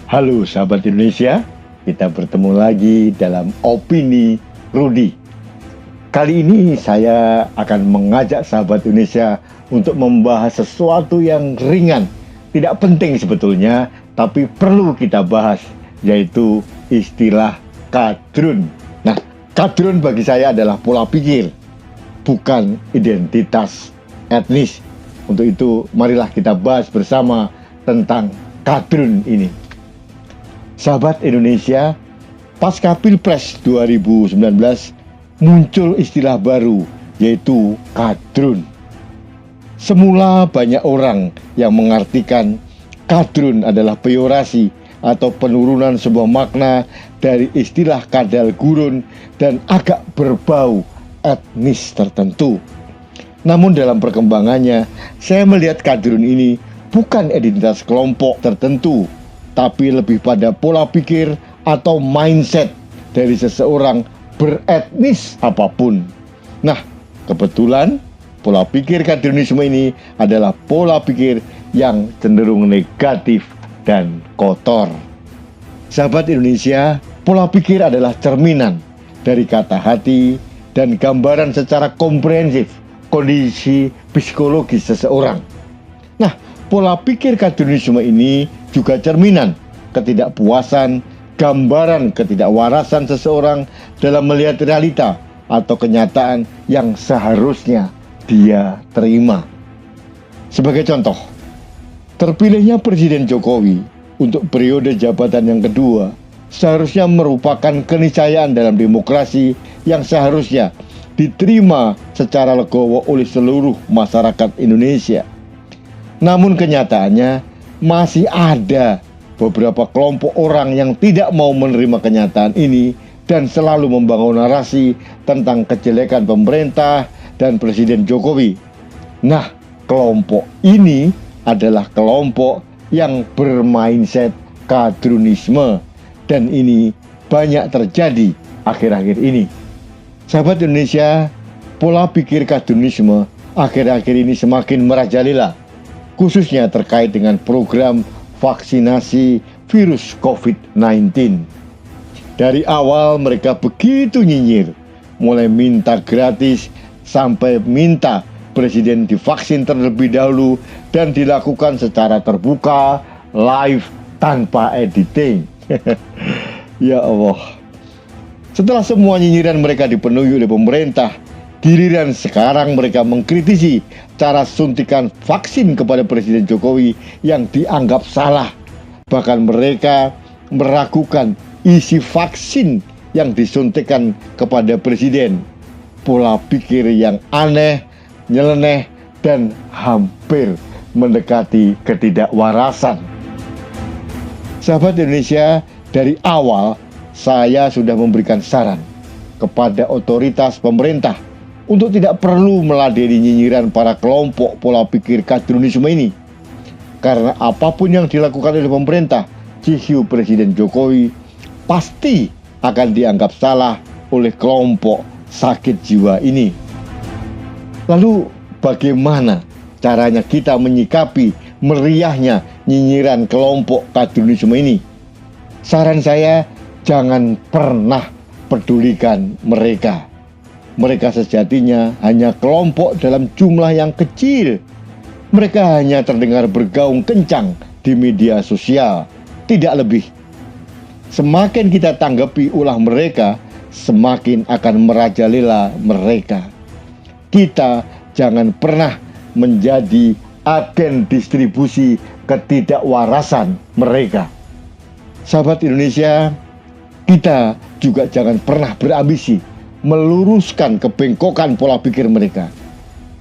Halo sahabat Indonesia, kita bertemu lagi dalam Opini Rudi. Kali ini saya akan mengajak sahabat Indonesia untuk membahas sesuatu yang ringan, tidak penting sebetulnya, tapi perlu kita bahas, yaitu istilah kadrun. Nah, kadrun bagi saya adalah pola pikir, bukan identitas etnis. Untuk itu, marilah kita bahas bersama tentang kadrun ini. Sahabat Indonesia, pasca Pilpres 2019 muncul istilah baru, yaitu kadrun. Semula banyak orang yang mengartikan kadrun adalah peyorasi atau penurunan sebuah makna dari istilah kadal gurun dan agak berbau etnis tertentu. Namun dalam perkembangannya, saya melihat kadrun ini bukan identitas kelompok tertentu, tapi lebih pada pola pikir atau mindset dari seseorang beretnis apapun. Nah, kebetulan pola pikir kadrunisme ini adalah pola pikir yang cenderung negatif dan kotor. Sahabat Indonesia, pola pikir adalah cerminan dari kata hati dan gambaran secara komprehensif kondisi psikologis seseorang. Nah, pola pikir kadrunisme ini juga cerminan ketidakpuasan, gambaran ketidakwarasan seseorang dalam melihat realita atau kenyataan yang seharusnya dia terima. Sebagai contoh, terpilihnya Presiden Jokowi untuk periode jabatan yang kedua seharusnya merupakan keniscayaan dalam demokrasi yang seharusnya diterima secara legowo oleh seluruh masyarakat Indonesia. Namun kenyataannya masih ada beberapa kelompok orang yang tidak mau menerima kenyataan ini dan selalu membangun narasi tentang kejelekan pemerintah dan Presiden Jokowi. Nah, kelompok ini adalah kelompok yang bermindset kadrunisme dan ini banyak terjadi akhir-akhir ini. Sahabat Indonesia, pola pikir kadrunisme akhir-akhir ini semakin merajalela, khususnya terkait dengan program vaksinasi virus COVID-19. Dari awal mereka begitu nyinyir, mulai minta gratis sampai minta presiden divaksin terlebih dahulu dan dilakukan secara terbuka, live, tanpa editing. Ya Allah. Setelah semua nyinyiran mereka dipenuhi oleh pemerintah, giliran sekarang mereka mengkritisi cara suntikan vaksin kepada Presiden Jokowi yang dianggap salah. Bahkan mereka meragukan isi vaksin yang disuntikan kepada Presiden. Pola pikir yang aneh, nyeleneh, dan hampir mendekati ketidakwarasan. Sahabat Indonesia, dari awal saya sudah memberikan saran kepada otoritas pemerintah untuk tidak perlu meladeni nyinyiran para kelompok pola pikir kadrunisme ini. Karena apapun yang dilakukan oleh pemerintah, ciu Presiden Jokowi pasti akan dianggap salah oleh kelompok sakit jiwa ini. Lalu bagaimana caranya kita menyikapi meriahnya nyinyiran kelompok kadrunisme ini? Saran saya, jangan pernah pedulikan mereka. Mereka sejatinya hanya kelompok dalam jumlah yang kecil. Mereka hanya terdengar bergaung kencang di media sosial, tidak lebih. Semakin kita tanggapi ulah mereka, semakin akan merajalela mereka. Kita jangan pernah menjadi agen distribusi ketidakwarasan mereka. Sahabat Indonesia, kita juga jangan pernah berambisi meluruskan kebengkokan pola pikir mereka.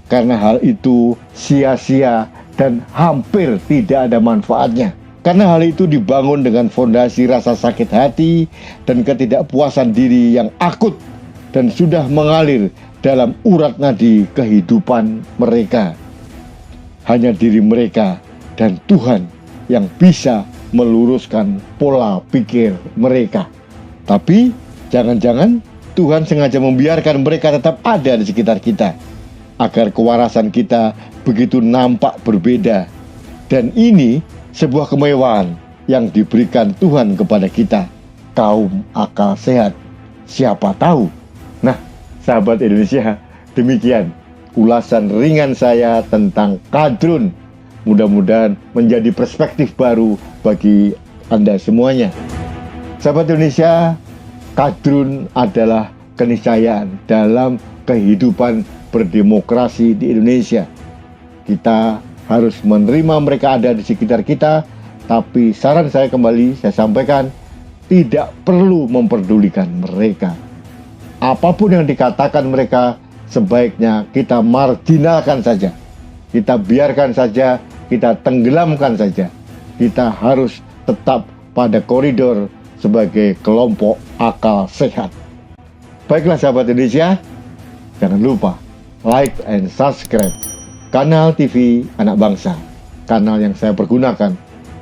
Karena hal itu sia-sia dan hampir tidak ada manfaatnya. Karena hal itu dibangun dengan fondasi rasa sakit hati dan ketidakpuasan diri yang akut dan sudah mengalir dalam urat nadi kehidupan mereka. Hanya diri mereka dan Tuhan yang bisa meluruskan pola pikir mereka. Tapi jangan-jangan Tuhan sengaja membiarkan mereka tetap ada di sekitar kita, agar kewarasan kita begitu nampak berbeda. Dan ini sebuah kemewahan yang diberikan Tuhan kepada kita, kaum akal sehat. Siapa tahu? Nah, sahabat Indonesia, demikian ulasan ringan saya tentang kadrun. Mudah-mudahan menjadi perspektif baru bagi Anda semuanya. Sahabat Indonesia, kadrun adalah keniscayaan dalam kehidupan berdemokrasi di Indonesia. Kita harus menerima mereka ada di sekitar kita, tapi saran saya kembali, saya sampaikan, tidak perlu memperdulikan mereka. Apapun yang dikatakan mereka, sebaiknya kita marginalkan saja. Kita biarkan saja, kita tenggelamkan saja. Kita harus tetap pada koridor sebagai kelompok akal sehat. Baiklah sahabat Indonesia, jangan lupa like and subscribe Kanal TV Anak Bangsa, kanal yang saya pergunakan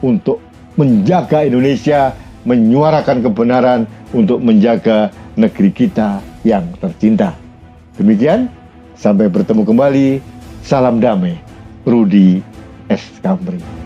untuk menjaga Indonesia, menyuarakan kebenaran, untuk menjaga negeri kita yang tercinta. Demikian, sampai bertemu kembali. Salam damai, Rudi S. Kamri.